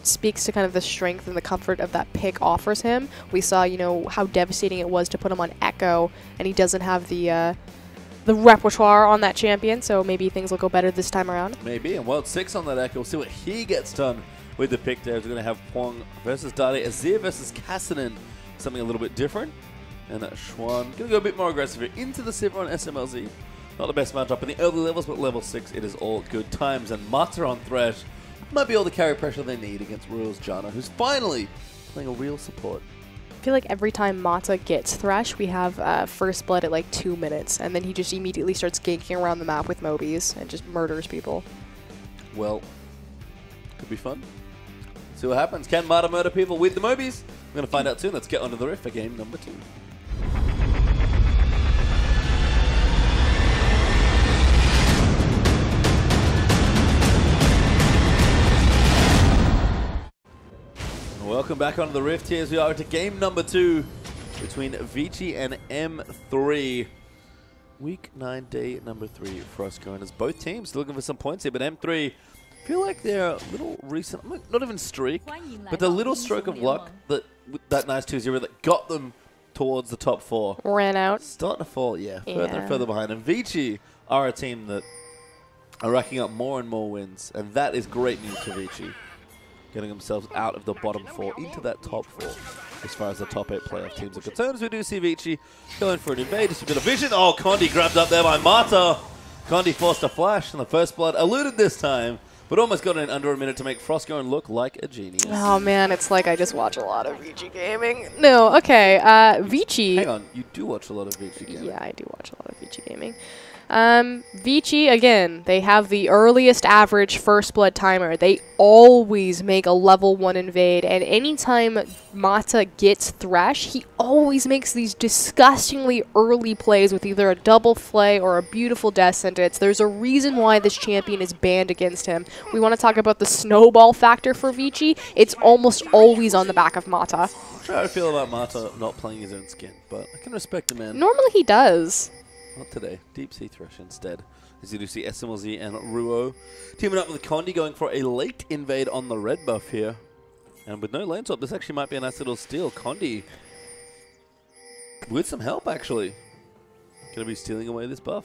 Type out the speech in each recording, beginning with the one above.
speaks to kind of the strength and the comfort of that pick offers him. We saw, you know, how devastating it was to put him on Echo, and he doesn't have the repertoire on that champion, so maybe things will go better this time around. Maybe, and World 6 on that Echo. We'll see what he gets done with the pick there. We're going to have Pwong versus Dade, Azir versus Cassinan, something a little bit different. And Schwan going to go a bit more aggressive here into the Sivir on SMLZ. Not the best matchup in the early levels, but level 6, it is all good times. And Mata on Thresh might be all the carry pressure they need against Rule's Janna, who's finally playing a real support. I feel like every time Mata gets Thresh, we have first blood at like 2 minutes, and then he just immediately starts ganking around the map with Mobies and just murders people. Well, could be fun. See what happens. Can Mata murder people with the Mobies? We're going to find out soon. Let's get onto the Rift for game number 2. Welcome back onto the Rift here as we are into game number 2 between Vici and M3. Week 9, day number 3 for us going as both teams looking for some points here, but M3 feel like they're a little recent, not even streak, but the little stroke of luck that nice 2-0 that got them towards the top 4. Ran out. Starting to fall, further and further behind. And Vici are a team that are racking up more and more wins, and that is great news for Vici. Getting themselves out of the bottom 4 into that top 4 as far as the top 8 playoff teams are concerned. As we do see Vici going for an invade, just a bit of vision. Oh, Condi grabbed up there by Mata. Condi forced a flash, and the first blood eluded this time, but almost got in under a minute to make Frostgone look like a genius. Oh man, it's like I just watch a lot of Vici gaming. No, okay, Vici. Hang on, you do watch a lot of Vici gaming. Yeah, I do watch a lot of Vici gaming. Vici, again, they have the earliest average first blood timer. They always make a level 1 invade, and anytime Mata gets Thresh, he always makes these disgustingly early plays with either a double flay or a beautiful death sentence. There's a reason why this champion is banned against him. We want to talk about the snowball factor for Vici. It's almost always on the back of Mata. I'm sure how I feel about Mata not playing his own skin, but I can respect the man. Normally he does. Not today. Deep Sea Thresh instead. As you do see SMLZ and Ruo teaming up with Condi going for a late invade on the red buff here. And with no lane swap, this actually might be a nice little steal. Condi with some help actually. Going to be stealing away this buff.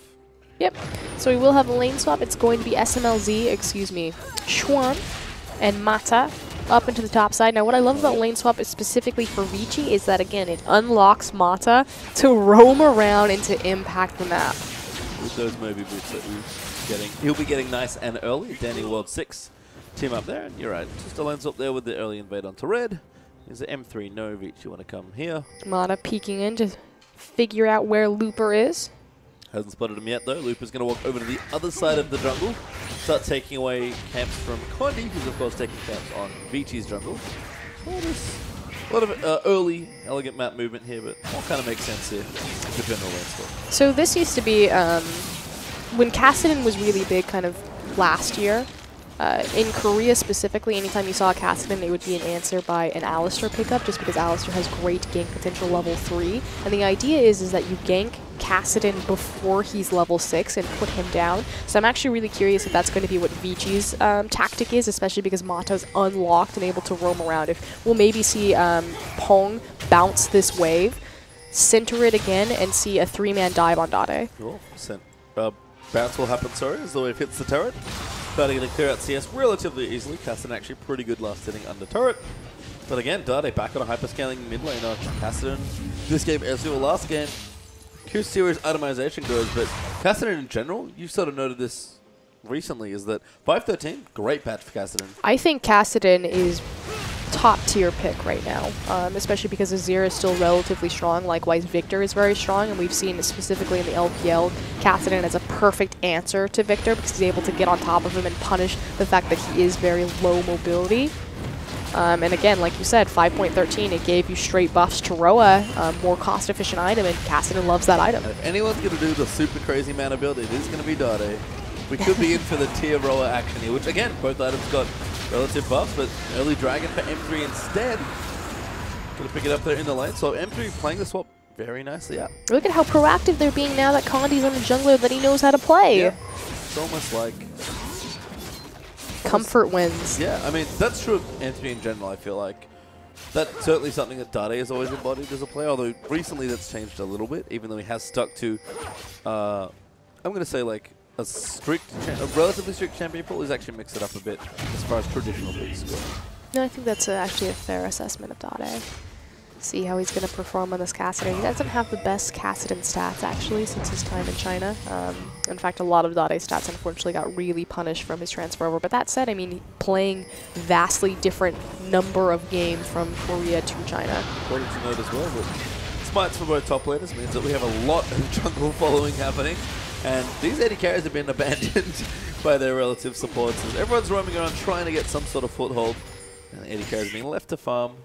Yep. So we will have a lane swap. It's going to be SMLZ, Schwan and Mata up into the top side. Now, what I love about lane swap is specifically for Vici is that, again, it unlocks Mata to roam around and to impact the map. With those Moby boots that he'll be getting nice and early. Danny World 6 team up there, and you're right. Just a lane swap there with the early invade onto red. Is the M3 no Vici? You want to come here? Mata peeking in to figure out where Looper is. Hasn't spotted him yet, though. Looper's going to walk over to the other side of the jungle, start taking away camps from Condi, who's, of course, taking camps on Vici's jungle. A lot of early, elegant map movement here, but all kind of makes sense here. The general landscape. So this used to be, when Cassinan was really big kind of last year, in Korea specifically, anytime you saw a Cassinan, it would be an answer by an Alistar pickup, just because Alistar has great gank potential level 3. And the idea is that you gank Cassinan before he's level 6 and put him down. So I'm actually really curious if that's going to be what Vici's tactic is, especially because Mata's unlocked and able to roam around. If we'll maybe see Pong bounce this wave, center it again, and see a 3-man dive on Dade. Cool. Bounce will happen, sorry, as the wave hits the turret. Dade going to clear out CS relatively easily. Cassinan actually pretty good last hitting under turret. But again, Dade back on a hyperscaling mid laner. Cassinan this game as well last game. Curious to see where his itemization goes, but Cassinan in general, you've sort of noted this recently, is that 513, great patch for Cassinan. I think Cassinan is top tier pick right now, especially because Azir is still relatively strong. Likewise, Victor is very strong, and we've seen specifically in the LPL, Cassinan as a perfect answer to Victor because he's able to get on top of him and punish the fact that he is very low mobility. And again, like you said, 5.13, it gave you straight buffs to Roa, more cost-efficient item, and Cassinan loves that item. If anyone's going to do the super crazy mana build, it is going to be Dade. We could be in for the tier Roa action here, which again, both items got relative buffs, but early Dragon for M3 instead. Going to pick it up there in the lane, so M3 playing the swap very nicely out. Look at how proactive they're being now that Condi's on the jungler that he knows how to play. Yeah. It's almost like comfort wins. Yeah, I mean, that's true of Anthony in general, I feel like. That's certainly something that Dade has always embodied as a player, although recently that's changed a little bit, even though he has stuck to, I'm going to say, like, a relatively strict champion pool. He's actually mixed it up a bit as far as traditional beats go. No, I think that's actually a fair assessment of Dade. See how he's going to perform on this Kassadin. He doesn't have the best Kassadin stats, actually, since his time in China. In fact, a lot of Dade's stats, unfortunately, got really punished from his transfer over. But that said, I mean, playing vastly different number of games from Korea to China. Important to note as well that smites for both top laners means that we have a lot of jungle following happening. And these AD carries have been abandoned by their relative supports. Everyone's roaming around trying to get some sort of foothold. And the AD carries being left to farm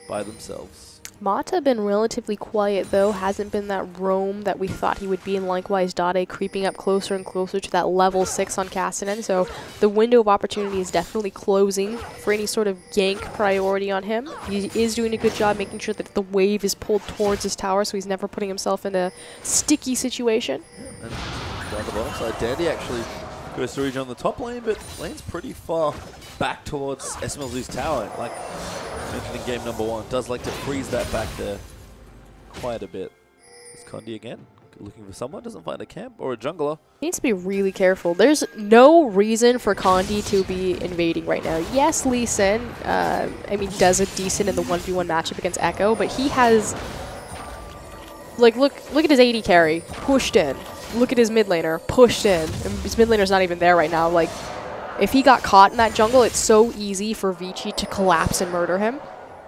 by themselves. Mata been relatively quiet, though. Hasn't been that roam that we thought he would be, and likewise Dade creeping up closer and closer to that level 6 on Kassadin. So the window of opportunity is definitely closing for any sort of gank priority on him. He is doing a good job making sure that the wave is pulled towards his tower, so he's never putting himself in a sticky situation. And down the bottom side, Dandy actually goes to reach on the top lane, but lane's pretty far back towards SMLZ's tower. Like mentioned in game number 1, does like to freeze that back there quite a bit. It's Condi again, looking for someone, doesn't find a camp or a jungler. He needs to be really careful. There's no reason for Condi to be invading right now. Yes, Lee Sin, I mean, does a decent in the 1v1 matchup against Echo, but he has, like, look at his AD carry, pushed in. Look at his mid laner, pushed in. And his mid laner's not even there right now. Like, if he got caught in that jungle, it's so easy for Vici to collapse and murder him.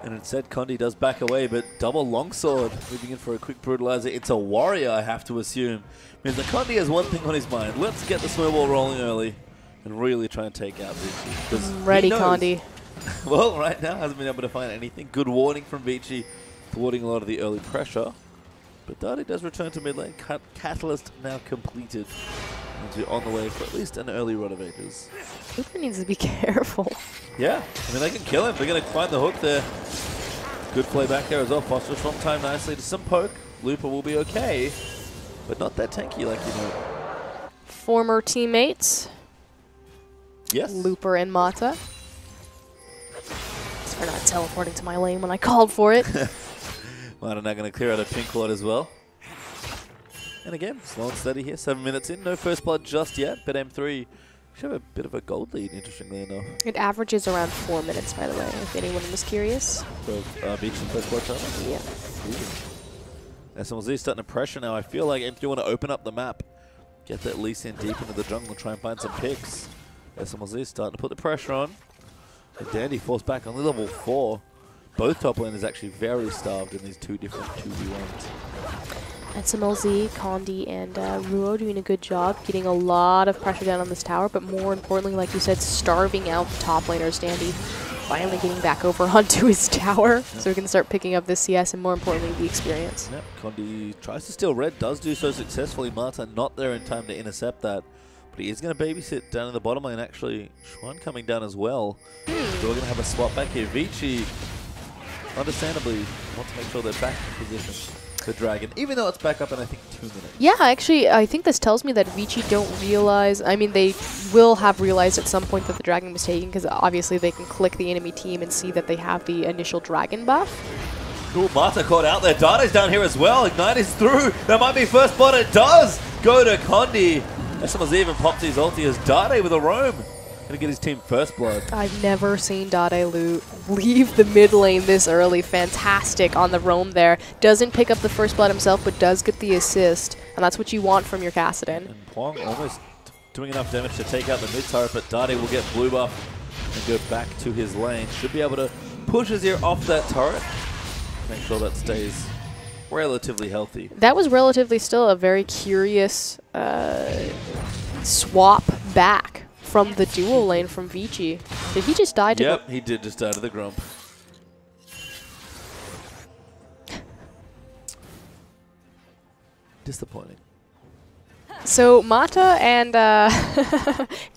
And instead, Condi does back away, but double longsword, moving in for a quick brutalizer. It's a warrior, I have to assume. Means that Condi has one thing on his mind. Let's get the snowball rolling early and really try and take out Vici. Ready, Condi. Well, right now, hasn't been able to find anything. Good warning from Vici, thwarting a lot of the early pressure. But Dade does return to mid lane. Catalyst now completed. And on the way for at least an early run of Ages. Looper needs to be careful. Yeah, I mean, they can kill him. They're going to find the hook there. Good play back there as well. Foster's from time nicely to some poke. Looper will be okay, but not that tanky like you know. Former teammates. Yes. Looper and Mata. They're not teleporting to my lane when I called for it. Mata now going to clear out a pink ward as well. And again, slow and steady here. 7 minutes in. No first blood just yet, but M3 should have a bit of a gold lead, interestingly enough. It averages around 4 minutes, by the way, if anyone was curious. So, Beach and first blood time? Yeah. SMLZ starting to pressure now. I feel like M3 want to open up the map. Get that Lee Sin deep into the jungle and try and find some picks. SMLZ starting to put the pressure on. And Dandy forced back on level 4. Both top laners actually very starved in these two different 2v1s. SMLZ, Condi, and Ruo doing a good job getting a lot of pressure down on this tower, but more importantly, like you said, starving out the top laners. Dandy finally getting back over onto his tower so he can start picking up this CS and more importantly, the experience. Yep, Condi tries to steal red, does do so successfully. Mata not there in time to intercept that, but he is going to babysit down in the bottom lane. Actually, Schwan coming down as well. So we're going to have a swap back here. Vici, understandably, wants to make sure they're back in position. The dragon, even though it's back up in, I think, 2 minutes. Yeah, actually, I think this tells me that Vici don't realize, I mean, they will have realized at some point that the dragon was taken, because obviously they can click the enemy team and see that they have the initial dragon buff. Cool, Mata caught out there. Dade's down here as well. Ignite is through. That might be first blood. It does go to Condi. SMLZ even pops his ulti as Dade with a roam. Gonna get his team first blood. I've never seen Dade leave the mid lane this early. Fantastic on the roam there. Doesn't pick up the first blood himself, but does get the assist. And that's what you want from your Kassadin. And Pwong almost doing enough damage to take out the mid turret, but Dade will get blue buff and go back to his lane. Should be able to push his ear off that turret. Make sure that stays relatively healthy. That was relatively still a very curious swap back from the dual lane from Vici. Did he just die to Yep, he did just die to the Grump. Disappointing. So Mata and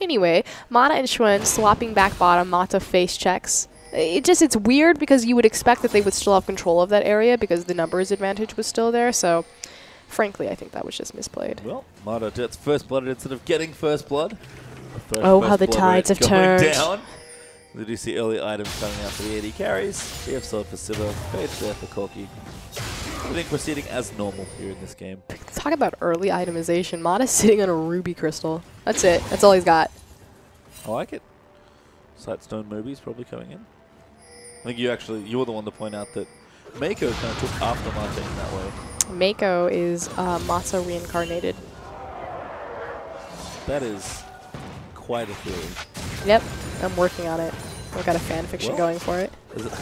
anyway, Mata and Schwen swapping back bottom. Mata face checks. It's weird because you would expect that they would still have control of that area because the numbers advantage was still there. So frankly, I think that was just misplayed. Well, Mata gets first blood instead of getting first blood. Oh, how the tides have turned. Down. We do see early items coming out for the AD carries. BF sword for Sivir, Fade there for Corki. Everything proceeding as normal here in this game. Talk about early itemization. Mata's sitting on a ruby crystal. That's it. That's all he's got. I like it. Sightstone movies probably coming in. I think you were the one to point out that Mako kind of took after Mata in that way. Mako is Mata reincarnated. That is quite a theory. Yep, I'm working on it. I've got a fan fiction going for it. Is it?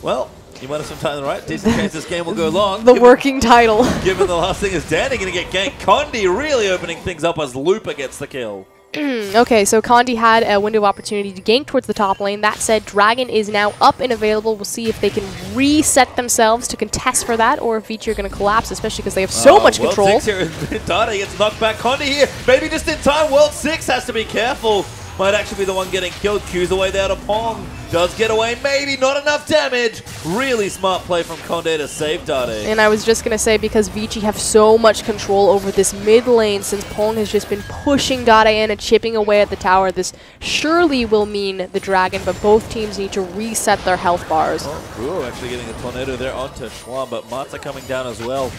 Well, you might have some time to write. Decent chance this game will go long. The working title. Given the last thing is Danny going to get ganked. Condi really opening things up as Looper gets the kill. Okay, so Condi had a window of opportunity to gank towards the top lane. That said, Dragon is now up and available. We'll see if they can reset themselves to contest for that, or if Vici are going to collapse, especially because they have so much control. World 6 here. Dade gets knocked back. Condi here, maybe just in time. World 6 has to be careful. Might actually be the one getting killed. Q's away there to Pong. Does get away. Maybe not enough damage. Really smart play from Conde to save Dade. And I was just going to say, because Vici have so much control over this mid lane since Pong has just been pushing Dade in and chipping away at the tower, this surely will mean the Dragon, but both teams need to reset their health bars. Oh, Ruo actually getting a tornado there onto Schwam, but Mata coming down as well.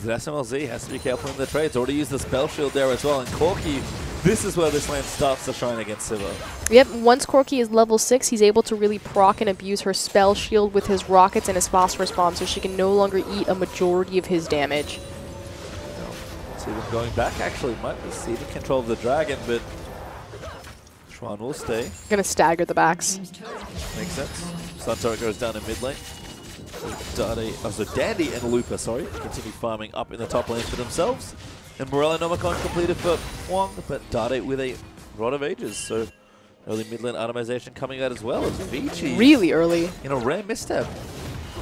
SMLZ has to be careful in the trades. Already used the spell shield there as well, and Corki, this is where this lane starts to shine against Sivir. Yep, once Corki is level 6, he's able to really proc and abuse her spell shield with his rockets and his phosphorus bomb, so she can no longer eat a majority of his damage. See them going back, actually might be ceding control of the Dragon, but Schwan will stay. Gonna stagger the backs. Makes sense. Sun turret goes down in mid lane. Dandy and Looper, continue farming up in the top lane for themselves. And Morello Nomicon completed for Wong, but Dade with a Rod of Ages. So early mid lane itemization coming out as well as Vici. Really early. In a rare misstep.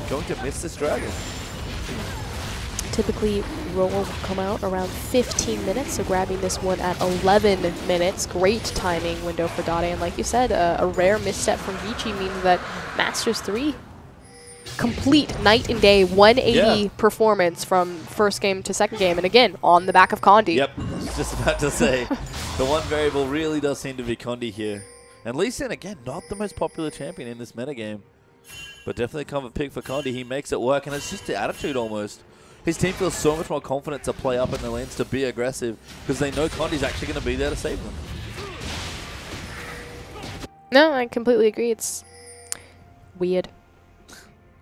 Going to miss this Dragon. Typically, roll will come out around 15 minutes, so grabbing this one at 11 minutes. Great timing window for Dade. And like you said, a rare misstep from Vici means that Masters 3 complete night and day 180 performance from first game to second game, and again on the back of Condi. Yep, I was just about to say the one variable really does seem to be Condi here. And Lee Sin, again, not the most popular champion in this metagame, but definitely come a pick for Condi. He makes it work, and it's just the attitude almost. His team feels so much more confident to play up in the lanes, to be aggressive, because they know Condi's actually going to be there to save them. No, I completely agree. It's weird.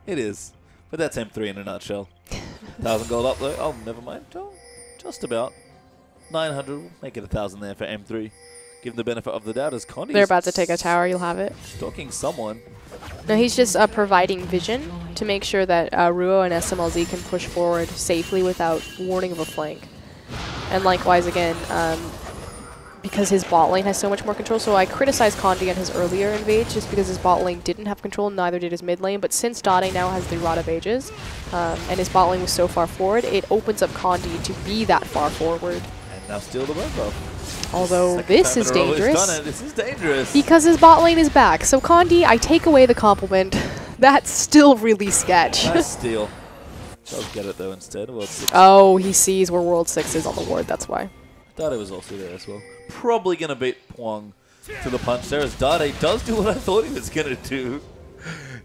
It is. But that's M3 in a nutshell. 1,000 gold up though. Oh, never mind. Oh, just about. 900. We'll make it 1,000 there for M3. Give them the benefit of the doubt as Condi's... They're about to take a tower. You'll have it. Stalking someone. No, he's just providing vision to make sure that Ruo and SMLZ can push forward safely without warning of a flank. And likewise, again, because his bot lane has so much more control. So I criticized Condi on his earlier invades just because his bot lane didn't have control, neither did his mid lane. But since Dade now has the Rod of Ages, and his bot lane was so far forward, it opens up Condi to be that far forward. And now steal the web buff. Although this is dangerous. This is dangerous. Because his bot lane is back. So Condi, I take away the compliment. That's still really sketch. Nice steal. Does get it though instead. World 6. Oh, he sees where World 6 is on the board, that's why. Dade was also there as well. Probably going to beat Pwong to the punch there as Dade does do what I thought he was going to do.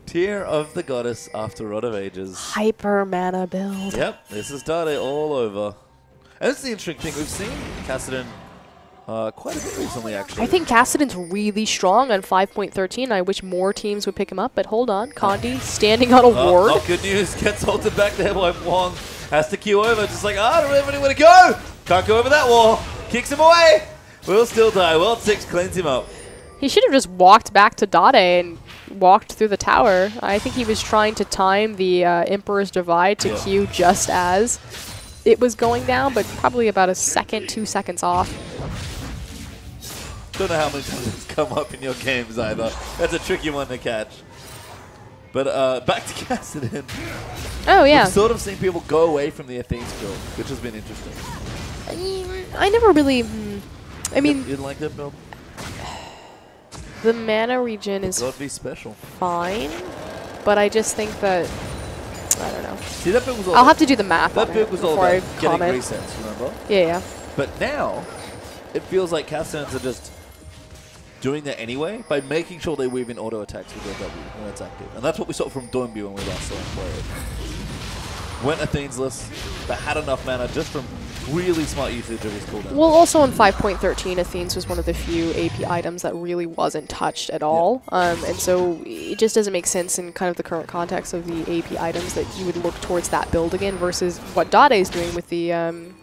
Tear of the Goddess after Rod of Ages. Hyper mana build. Yep, this is Dade all over. And that's the interesting thing. We've seen Kassadin quite a bit recently, actually. I think Kassadin's really strong on 5.13. I wish more teams would pick him up, but hold on. Condi standing on a ward. Oh, good news. Gets halted back there by Pwong. Has to queue over. Just like, I don't have anywhere to go. Can't go over that wall. Kicks him away. Will still die. World 6 cleans him up. He should have just walked back to Dade and walked through the tower. I think he was trying to time the Emperor's Divide to queue just as it was going down, but probably about a second, 2 seconds off. Don't know how many times it's come up in your games either. That's a tricky one to catch. But back to Kassadin. Oh, yeah. We've sort of seen people go away from the Athene's build, which has been interesting. I never really... I mean... You didn't like that build? The mana regen is special. Fine, but I just think that... I don't know. See, that build was all I'll have to do the math that on build it was all before I about getting comment. resets, remember? Yeah, yeah. But now, it feels like Castellans are just doing that anyway by making sure they weave in auto attacks with their W when it's active. And that's what we saw from Doinby when we last saw him play it. Went Athensless, but had enough mana just from really smart usage of his cooldown. Well, also in 5.13, Athenes was one of the few AP items that really wasn't touched at all. And so it just doesn't make sense in kind of the current context of the AP items that you would look towards that build again versus what Dade is doing with the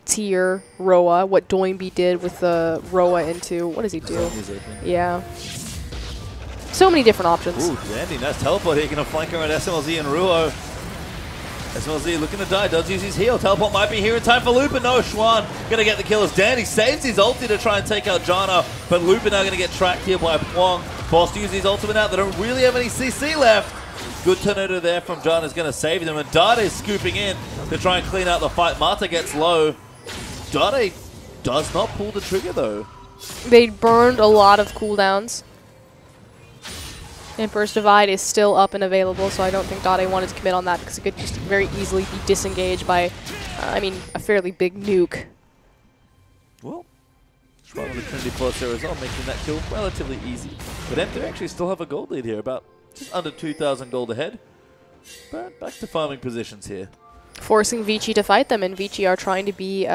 tier Roa, what Doinby did with the Roa into, what does he do? Yeah. So many different options. Ooh, Dandy, nice teleport here, gonna flank around SMLZ and Ruo. SMLZ looking to die, does use his heal. Teleport might be here in time for Lupin. No, Schwan gonna get the kill as Dandy saves his ulti to try and take out Jana, but Lupin now gonna get tracked here by Pwong. Forced to use his ultimate out. They don't really have any CC left. Good tornado there from Jana's gonna save them, and Dade is scooping in to try and clean out the fight. Marta gets low. Dade does not pull the trigger though. They burned a lot of cooldowns. Emperor's Divide is still up and available, so I don't think Dade wanted to commit on that because it could just very easily be disengaged by, I mean, a fairly big nuke. Well, Schwan with the Trinity Plus there as well, making that kill relatively easy. But M3 actually still have a gold lead here, about just under 2,000 gold ahead. But back to farming positions here. Forcing Vici to fight them, and Vici are trying to be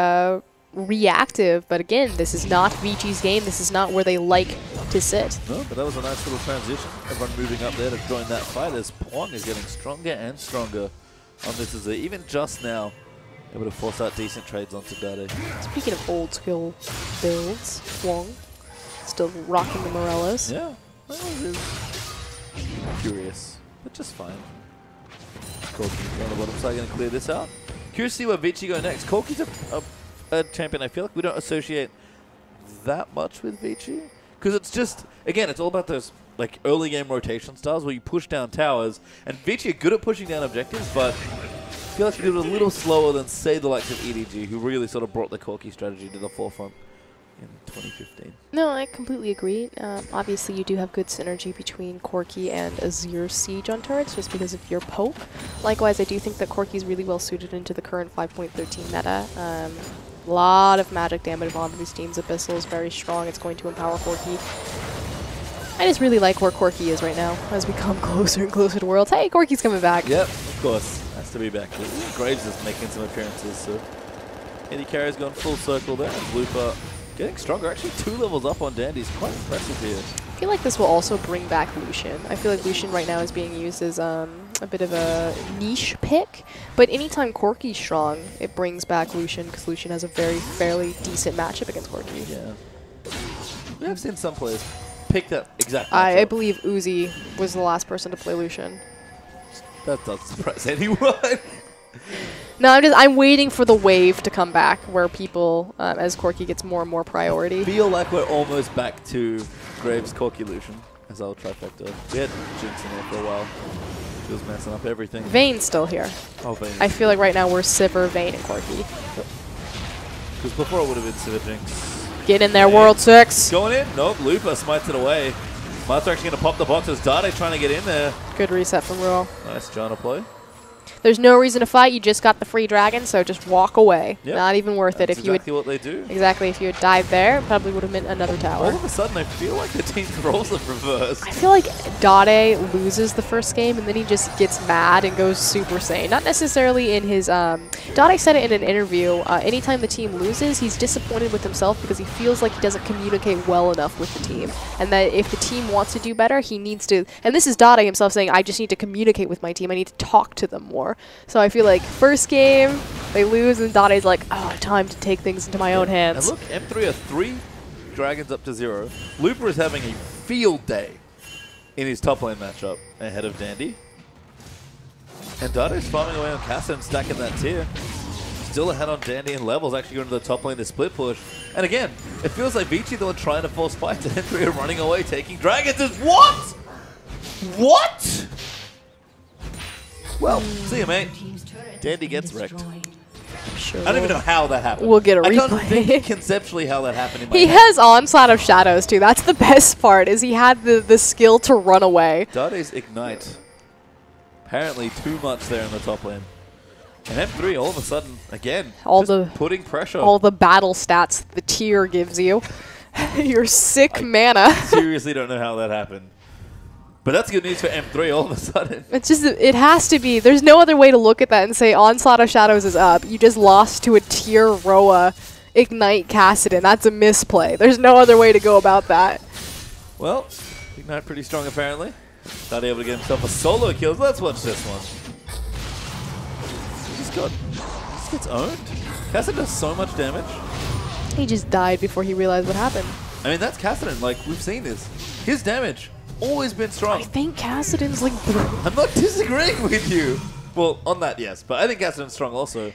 reactive, but again, this is not Vici's game. This is not where they like to sit. No, but that was a nice little transition. Everyone moving up there to join that fight as Pwong is getting stronger and stronger on this as even just now able to force out decent trades onto Dade. Speaking of old school builds, Pwong still rocking the Morellas. Yeah, that was curious, but just fine. Corki's on the bottom side going to clear this out. Curious to see where Vici go next. Corki's a champion I feel like we don't associate that much with Vici. Because it's just, again, it's all about those like early game rotation styles where you push down towers. And Vici are good at pushing down objectives, but I feel like they do it a little slower than, say, the likes of EDG, who really sort of brought the Corki strategy to the forefront in 2015. No, I completely agree. Obviously, you do have good synergy between Corki and Azir Siege on turrets just because of your poke. Likewise, I do think that Corki is really well suited into the current 5.13 meta. A lot of magic damage on these teams. Abyssal is very strong. It's going to empower Corki. I just really like where Corki is right now as we come closer and closer to Worlds. Hey, Corki's coming back. Yep, of course. Has to be back. Graves is making some appearances, so Eddie Carey's gone full circle there. Blooper getting stronger. Actually, 2 levels up on Dandy's quite impressive here. I feel like this will also bring back Lucian. I feel like Lucian right now is being used as a bit of a niche pick, but anytime Corki's strong, it brings back Lucian because Lucian has a fairly decent matchup against Corki. Yeah. We have seen some players pick that exact matchup. I believe Uzi was the last person to play Lucian. That doesn't surprise anyone. No, I'm waiting for the wave to come back where people, as Corki gets more and more priority. I feel like we're almost back to Graves Corki Lucian as our trifecta. We had Jinx in there for a while. She was messing up everything. Vayne's still here. Oh, Vayne. I feel like right now we're Sivir, Vayne, and Corki. Because before it would have been Sivir Jinx. Get in there, World 6. Going in. Nope, Lupa smites it away. Martha actually going to pop the box as Dade trying to get in there. Good reset from Ruel. Nice Jana play. There's no reason to fight. You just got the free dragon, so just walk away. Yep. Not even worth it. If you exactly what they do. Exactly. If you had died there, it probably would have meant another tower. All of a sudden, I feel like the team's roles have reversed. I feel like Dade loses the first game, and then he just gets mad and goes Super Saiyan. Not necessarily in his... Dade said it in an interview. Anytime the team loses, he's disappointed with himself because he feels like he doesn't communicate well enough with the team. And that if the team wants to do better, he needs to... And this is Dade himself saying, I just need to communicate with my team. I need to talk to them more. So I feel like first game, they lose, and Dade's like, oh, time to take things into my own hands. And look, M3 are 3 dragons up to 0. Looper is having a field day in his top lane matchup ahead of Dandy. And Dade's farming away on Casa and stacking that tier. Still ahead on Dandy in levels, actually going to the top lane to split push. And again, it feels like Vici, the one trying to force fights, and M3 are running away, taking dragons. What? What? Well, see you, mate. Dandy gets wrecked. Sure. I don't even know how that happened. We'll get a replay. I can't think conceptually how that happened in my He head. has Onslaught of Shadows, too. That's the best part, is he had the skill to run away. Dade's Ignite. Apparently too much there in the top lane. And M3 all of a sudden, again, putting pressure. All the battle stats the tier gives you. Your sick mana. Seriously don't know how that happened. But that's good news for M3 all of a sudden. It's just, it has to be. There's no other way to look at that and say Onslaught of Shadows is up. You just lost to a tier Roa Ignite Kassadin. That's a misplay. There's no other way to go about that. Well, Ignite pretty strong apparently. Not able to get himself a solo kill. Let's watch this one. He just gets owned. Kassadin does so much damage. He just died before he realized what happened. I mean, that's Kassadin. Like, we've seen this. His damage always been strong. I think Kassadin's like... I'm not disagreeing with you. Well, on that, yes. But I think Kassadin's strong also.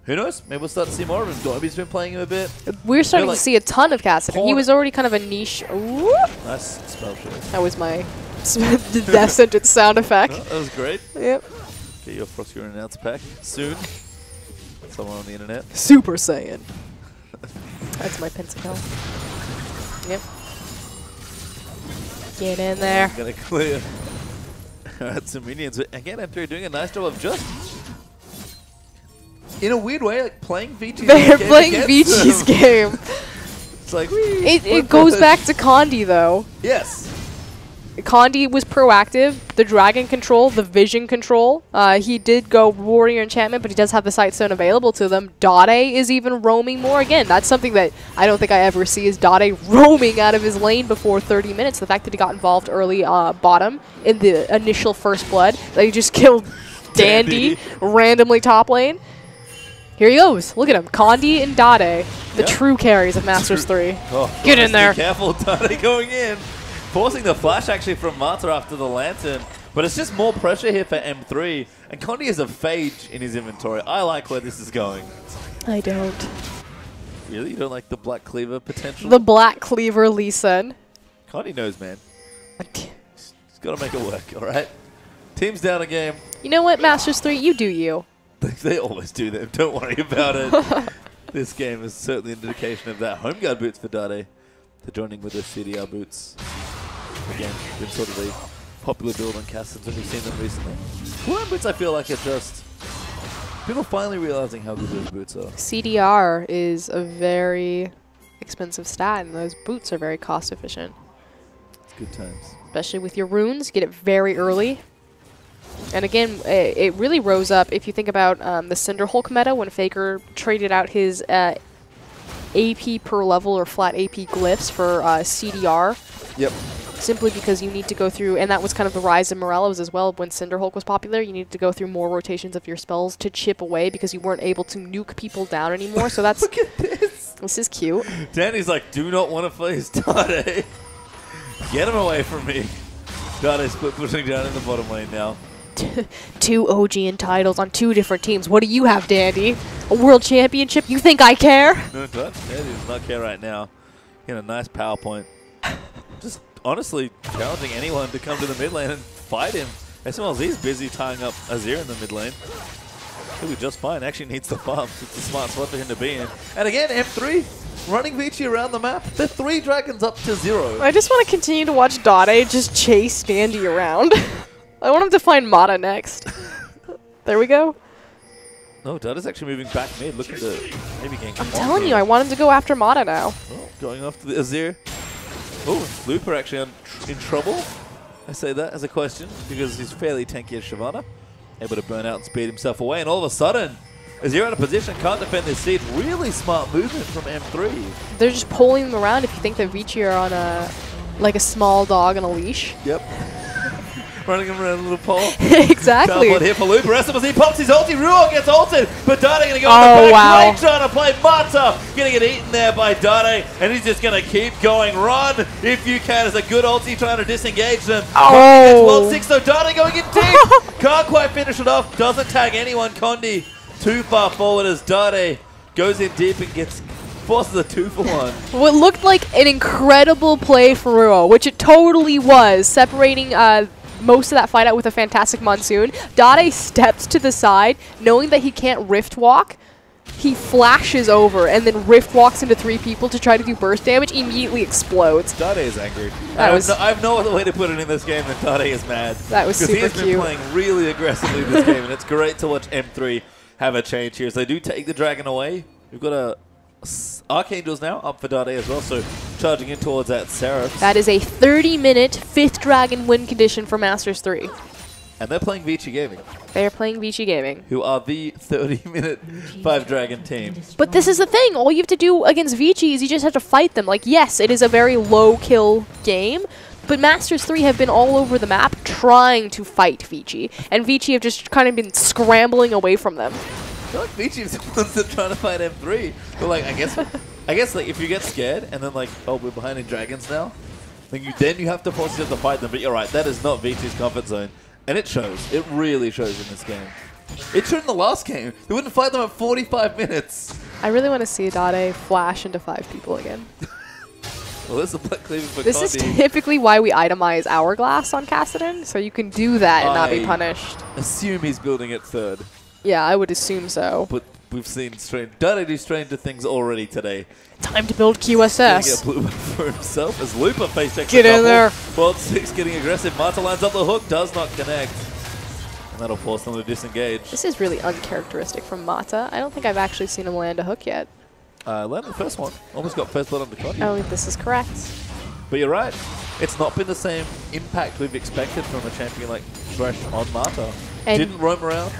Who knows? Maybe we'll start to see more of him. Dobby's been playing him a bit. We're starting to see a ton of Kassadin. He was already kind of a niche... Ooh. Nice spell shot. That was my death sentence sound effect. Oh, that was great. Yep. Get your Frosty announce pack soon. Someone on the internet. Super Saiyan. That's my Pensacola. Yep. Get in there. I'm gonna clear. Alright, some minions. Again, M3 doing a nice job of just, in a weird way, like playing Vici's game. They're playing Vici's game. It's like, it goes back to Condi, though. Yes. Condi was proactive. The dragon control, the vision control. He did go warrior enchantment, but he does have the sight stone available to them. Dade is even roaming more. Again, that's something that I don't think I ever see is Dade roaming out of his lane before 30 minutes. The fact that he got involved early bottom in the initial first blood, that he just killed Dandy randomly top lane. Here he goes. Look at him. Condi and Dade, the true carries of Master3. Oh, get in there. Be careful, Dade going in. Forcing the flash actually from Mata after the Lantern. But it's just more pressure here for M3. And Condi has a Phage in his inventory. I like where this is going. I don't. Really? You don't like the Black Cleaver potential? The Black Cleaver Lee Sin. Condi knows, man. He's got to make it work, all right? Team's down a game. You know what, Masters3? You do you. They always do that. Don't worry about it. This game is certainly an indication of that. Home guard boots for Dade. They're joining with the CDR boots. Again, been sort of a popular build on Kassadin when we've seen them recently. Home boots, I feel like, are just people finally realizing how good those boots are. CDR is a very expensive stat, and those boots are very cost efficient. It's good times. Especially with your runes, you get it very early. And again, it really rose up if you think about the Cinderhulk meta when Faker traded out his AP per level or flat AP glyphs for CDR. Yep. Simply because you need to go through, and that was kind of the rise of Morello's as well. When Cinderhulk was popular, you needed to go through more rotations of your spells to chip away because you weren't able to nuke people down anymore. So that's... Look at this. This is cute. Danny's like, do not want to face Dade. Get him away from me. Dade's pushing down in the bottom lane now. 2 OG titles on 2 different teams. What do you have, Dandy? A world championship? You think I care? No, Dandy does not care right now. In a nice PowerPoint. Just honestly challenging anyone to come to the mid lane and fight him. SMLZ's busy tying up Azir in the mid lane. He'll be just fine. Actually needs the farm. It's a smart spot for him to be in. And again, M3 running Vici around the map. They're 3 dragons up to 0. I just want to continue to watch Dade just chase Dandy around. I want him to find Mata next. There we go. No, Dade's actually moving back mid, looking to maybe gain. I'm telling you, I want him to go after Mata now. Oh, going after the Azir. Oh, Looper actually in trouble. I say that as a question because he's fairly tanky as Shyvana. Able to burn out and speed himself away, and all of a sudden, Azir out of position, can't defend this seed. Really smart movement from M3. They're just pulling them around if you think that Vici are on a, like a small dog on a leash. Yep. Running him around a little pole. Exactly. Download here for Looper. SMLZ pops his ulti. Ruo gets ulted, but Dade going to go in the back. Wow. Great trying to play Mata. Going to get eaten there by Dade, and he's just going to keep going. Run if you can. As a good ulti trying to disengage them. Oh. World 6, so Dade going in deep. Can't quite finish it off. Doesn't tag anyone. Condi too far forward as Dade goes in deep and gets forces a 2-for-1. What looked like an incredible play for Ruo, which it totally was, separating most of that fight out with a fantastic Monsoon. Dade steps to the side, knowing that he can't Rift Walk, he flashes over, and then Rift walks into 3 people to try to do burst damage, immediately explodes. Dade is angry. I have no other way to put it in this game than Dade is mad. That was super cute. Because he's been playing really aggressively this game, and it's great to watch M3 have a change here. As they do take the dragon away. We've got a Archangels now up for Dade as well, so charging in towards that Seraph. That is a 30-minute 5th dragon win condition for Masters3. And they're playing Vici Gaming. They are playing Vici Gaming. Who are the 30-minute 5-dragon team. But this is the thing. All you have to do against Vici is you just have to fight them. Like, yes, it is a very low-kill game, but Masters3 have been all over the map trying to fight Vici. And Vici have just kind of been scrambling away from them. I feel like Vici is the ones that are trying to fight M3. But, like, I guess like, if you get scared and then, like, oh, we're behind in dragons now, then you have to force yourself to fight them. But you're right, that is not Vici's comfort zone. And it shows. It really shows in this game. It showed in the last game. They wouldn't fight them at 45 minutes. I really want to see Dade flash into 5 people again. Well, this is Black Cleaver for This is typically why we itemize Hourglass on Kassadin, so you can do that and not be punished. Assume he's building it 3rd. Yeah, I would assume so. But we've seen Dade do stranger things already today. Time to build QSS. Get blue for himself as Looper face checks. Get in there. World 6 getting aggressive. Mata lines up the hook, does not connect. And that'll force them to disengage. This is really uncharacteristic from Mata. I don't think I've actually seen him land a hook yet. Landed the first one. Almost got first blood on the clock. Oh, this is correct. But you're right. It's not been the same impact we've expected from a champion like Thresh on Mata. And didn't roam around.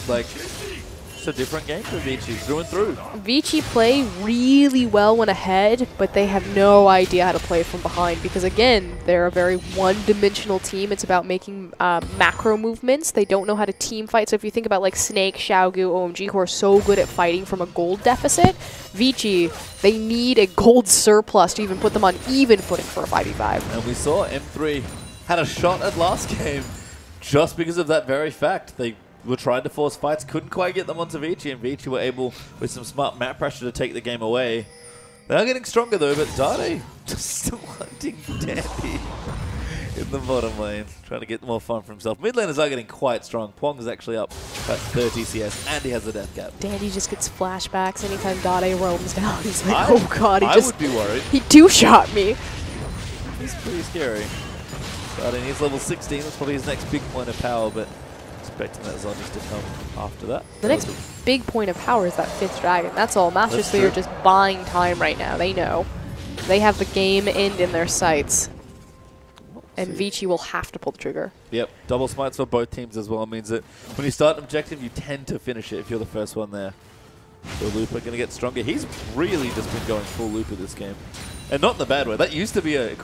Like, it's a different game for Vici, through and through. Vici play really well when ahead, but they have no idea how to play from behind because, again, they're a very one-dimensional team. It's about making macro movements. They don't know how to team fight. So if you think about, like, Snake, Xiaogu, OMG, who are so good at fighting from a gold deficit, Vici, they need a gold surplus to even put them on even footing for a 5v5. And we saw M3 had a shot at last game just because of that very fact. They were trying to force fights, couldn't quite get them onto Vici, and Vici were able, with some smart map pressure, to take the game away. They are getting stronger though, but Dade just still hunting Dandy in the bottom lane, trying to get more fun for himself. Mid laners are getting quite strong. Pwong is actually up at 30 CS, and he has the death cap. Dandy just gets flashbacks anytime Dade roams down. He's like, oh god, I would be worried. He two-shot me. He's pretty scary. Dade needs level 16, that's probably his next big point of power, but expecting that Zodis to come after that. The next big point of power is that 5th dragon. That's all. Masters3 are just buying time right now. They know. They have the game end in their sights. And Vici will have to pull the trigger. Yep. Double smites for both teams as well means that when you start an objective, you tend to finish it if you're the first one there. So Looper going to get stronger. He's really just been going full Looper this game. And not in the bad way. That used to be a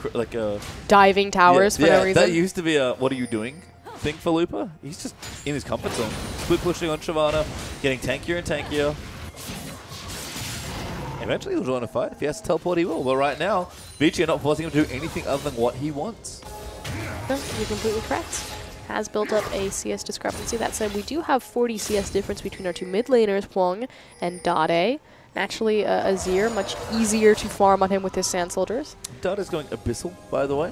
diving towers for no reason. That used to be a what are you doing thing for Looper. He's just in his comfort zone. Split pushing on Shyvana, getting tankier and tankier. Eventually he'll join a fight. If he has to teleport, he will. But right now, Vici are not forcing him to do anything other than what he wants. No, you're completely correct. Has built up a CS discrepancy. That said, we do have 40 CS difference between our 2 mid laners, Pwong and Dade. Naturally, Azir, much easier to farm on him with his Sand Soldiers. Dade's going Abyssal, by the way.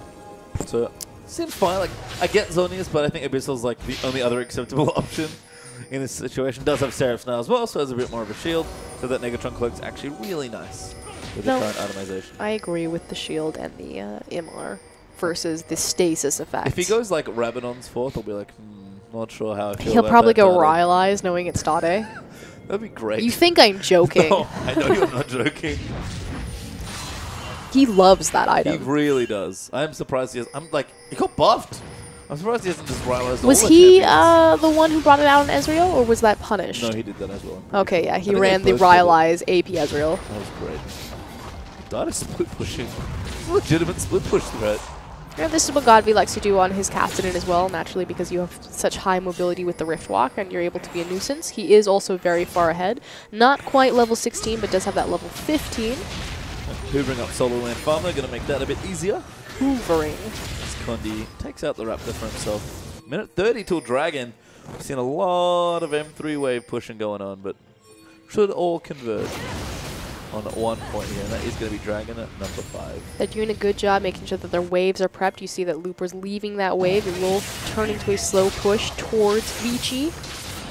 So seems fine. Like, I get Zonius, but I think Abyssal's like the only other acceptable option in this situation. Does have Seraphs now as well, so has a bit more of a shield. So that Negatron Cloak's actually really nice with the current itemization. I agree with the shield and the MR versus the stasis effect. If he goes like Rabadon's 4th, I'll be like, not sure how I feel He'll about probably that, go Rylai's knowing it's Dade. That'd be great. You think I'm joking. No, I know you're not joking. He loves that item. He really does. I'm surprised he has. I'm like, he got buffed. I'm surprised he hasn't just Rylai's. Was he the one who brought it out on Ezreal, or was that punished? No, he did that as well. Okay, yeah, he ran the Rylai's AP Ezreal. That was great. Dade split pushing. Legitimate split push threat. Yeah, this is what Godby likes to do on his Kassadin as well, naturally, because you have such high mobility with the Rift Walk and you're able to be a nuisance. He is also very far ahead. Not quite level 16, but does have that level 15. Hoovering up solo lane farmer, going to make that a bit easier. Hoovering. As Condi takes out the Raptor for himself. Minute 30 till Dragon. We've seen a lot of M3 wave pushing going on, but should all converge on one point here, and that is going to be Dragon at number 5. They're doing a good job making sure that their waves are prepped. You see that Looper's leaving that wave. It will turn into a slow push towards Vici.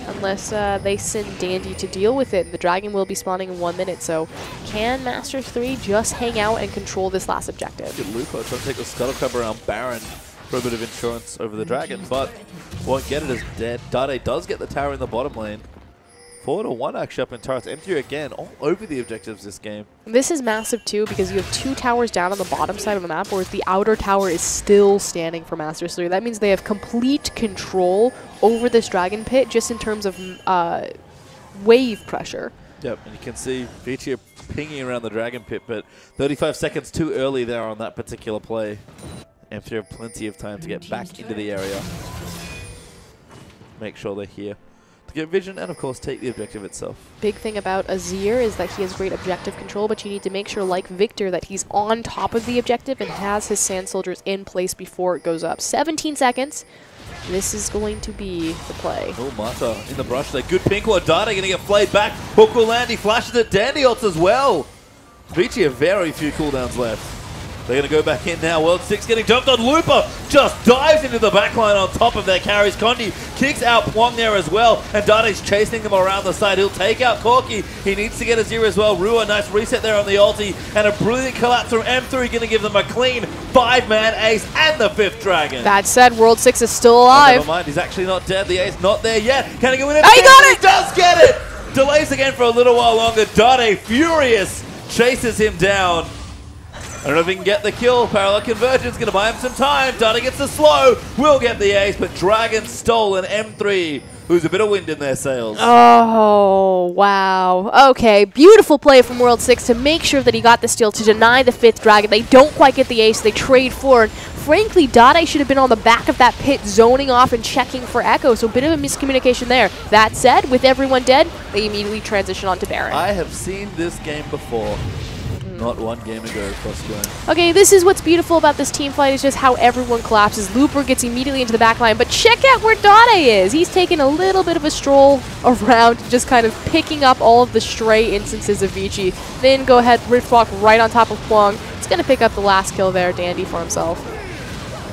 unless they send Dandy to deal with it. The Dragon will be spawning in 1 minute, so can Master3 just hang out and control this last objective? Good Lupo trying to take the Scuttle Crab around Baron for a bit of insurance over the Dragon, but won't get it as dead. Dade does get the tower in the bottom lane. 4-1 actually up in turrets. M3 again all over the objectives this game. This is massive too because you have 2 towers down on the bottom side of the map, whereas the outer tower is still standing for Master3. That means they have complete control over this Dragon Pit just in terms of wave pressure. Yep, and you can see Vici pinging around the Dragon Pit, but 35 seconds too early there on that particular play. M3 have plenty of time to get back into the area. Make sure they're here to get vision and, of course, take the objective itself. Big thing about Azir is that he has great objective control, but you need to make sure, like Victor, that he's on top of the objective and has his Sand Soldiers in place before it goes up. 17 seconds. This is going to be the play. Oh, Mata in the brush there. Good pink or Dada going to get played back. Hook will land. He flashes it. Dandy ults as well. Vici have very few cooldowns left. They're going to go back in now. World 6 getting jumped on. Looper just dives into the backline on top of their carries. Condi kicks out Pwong there as well. And Dade's chasing them around the side. He'll take out Corki. He needs to get a 0 as well. Rua, nice reset there on the ulti. And a brilliant collapse from M3. Going to give them a clean 5-man ace and the 5th Dragon. That said, World 6 is still alive. Oh, never mind. He's actually not dead. The ace not there yet. Can he go in? Oh, he got it! He does get it! Delays again for a little while longer. Dade, furious, chases him down. I don't know if he can get the kill. Parallel Convergence going to buy him some time. Dada gets the slow. Will get the ace, but Dragon stole an M3, who's a bit of wind in their sails. Oh, wow. Okay, beautiful play from World 6 to make sure that he got the steal to deny the 5th Dragon. They don't quite get the ace. They trade forward. Frankly, Dade should have been on the back of that pit, zoning off and checking for Echo, so a bit of a miscommunication there. That said, with everyone dead, they immediately transition onto Baron. I have seen this game before. Not one game ago, Crossgoing. Okay, this is what's beautiful about this team fight is just how everyone collapses. Looper gets immediately into the back line, but check out where Dade is. He's taking a little bit of a stroll around, just kind of picking up all of the stray instances of Vici. Then go ahead, Riftwalk right on top of Pwong. He's going to pick up the last kill there, Dandy, for himself.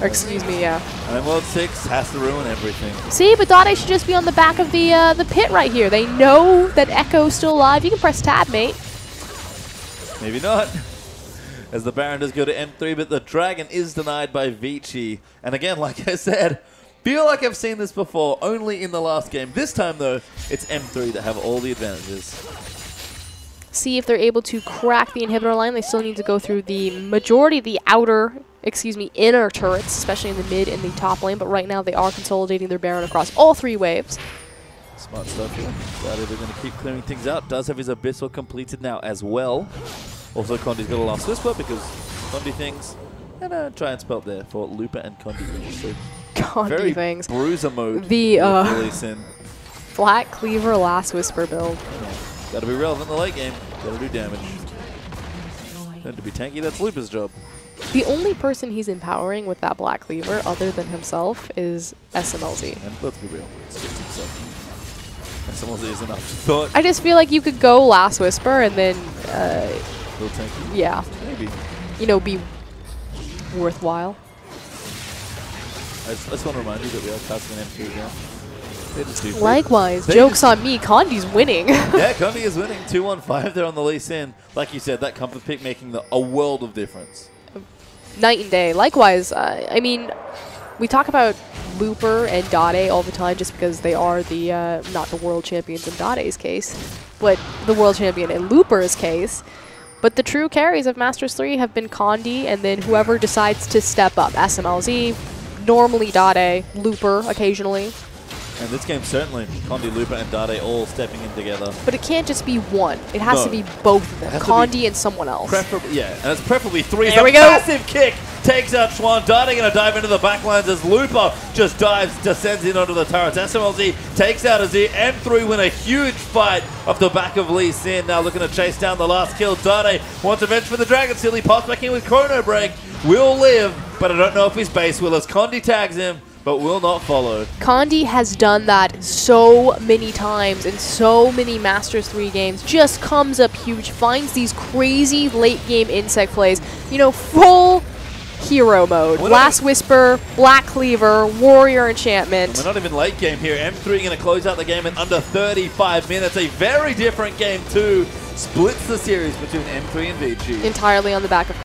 Or excuse me, yeah. And World 6 has to ruin everything. See, but Dade should just be on the back of the pit right here. They know that Echo's still alive. You can press tab, mate. Maybe not, as the Baron does go to M3, but the Dragon is denied by Vici. And again, like I said, feel like I've seen this before, only in the last game. This time, though, it's M3 that have all the advantages. See if they're able to crack the inhibitor line. They still need to go through the majority of the inner turrets, especially in the mid and the top lane. But right now, they are consolidating their Baron across all 3 waves. Smart stuff here. They're going to keep clearing things out. Does have his Abyssal completed now as well. Also, Condi's got a last whisper because Condi things. And a giant spell there for Lupa and Condi. So Condi very things. Bruiser mode. The release in. Flat Cleaver last whisper build. Got to be relevant in the late game. Got to do damage. And to be tanky, that's Lupa's job. The only person he's empowering with that Black Cleaver, other than himself, is SMLZ. And let's be real, it's just himself. SMLZ is enough. Thought. I just feel like you could go last whisper and then, tanky. Yeah, maybe. You know, be worthwhile. I just want to remind you that we are casting an M2 again. Likewise, joke's on me. Condi's winning. Yeah, Condi is winning. 2-1-5 there on the Lee Sin. Like you said, that comfort pick making a world of difference. Night and day. Likewise, I mean, we talk about Looper and Dade all the time just because they are the, not the world champions in Dade's case, but the world champion in Looper's case. But the true carries of Master3 have been Condi and then whoever decides to step up. SMLZ, normally Dade, Looper occasionally. And this game certainly, Condi, Lupa, and Dade all stepping in together. But it can't just be one. It has to be both of them. Condi and someone else. Yeah, and it's preferably 3. There we go. Massive kick takes out Schwan. Dade going to dive into the backlines as Lupa just descends in onto the turrets. SMLZ takes out Azir. M3 win a huge fight off the back of Lee Sin. Now looking to chase down the last kill. Dade wants revenge for the Dragon Seal. He pops back in with Chrono Break. Will live, but I don't know if his base will as Condi tags him, but will not follow. Condi has done that so many times in so many Masters 3 games. Just comes up huge, finds these crazy late game insect plays. You know, full hero mode. Last Whisper, Black Cleaver, Warrior Enchantment. We're not even late game here. M3 going to close out the game in under 35 minutes. A very different game too. Splits the series between M3 and Vici. Entirely on the back of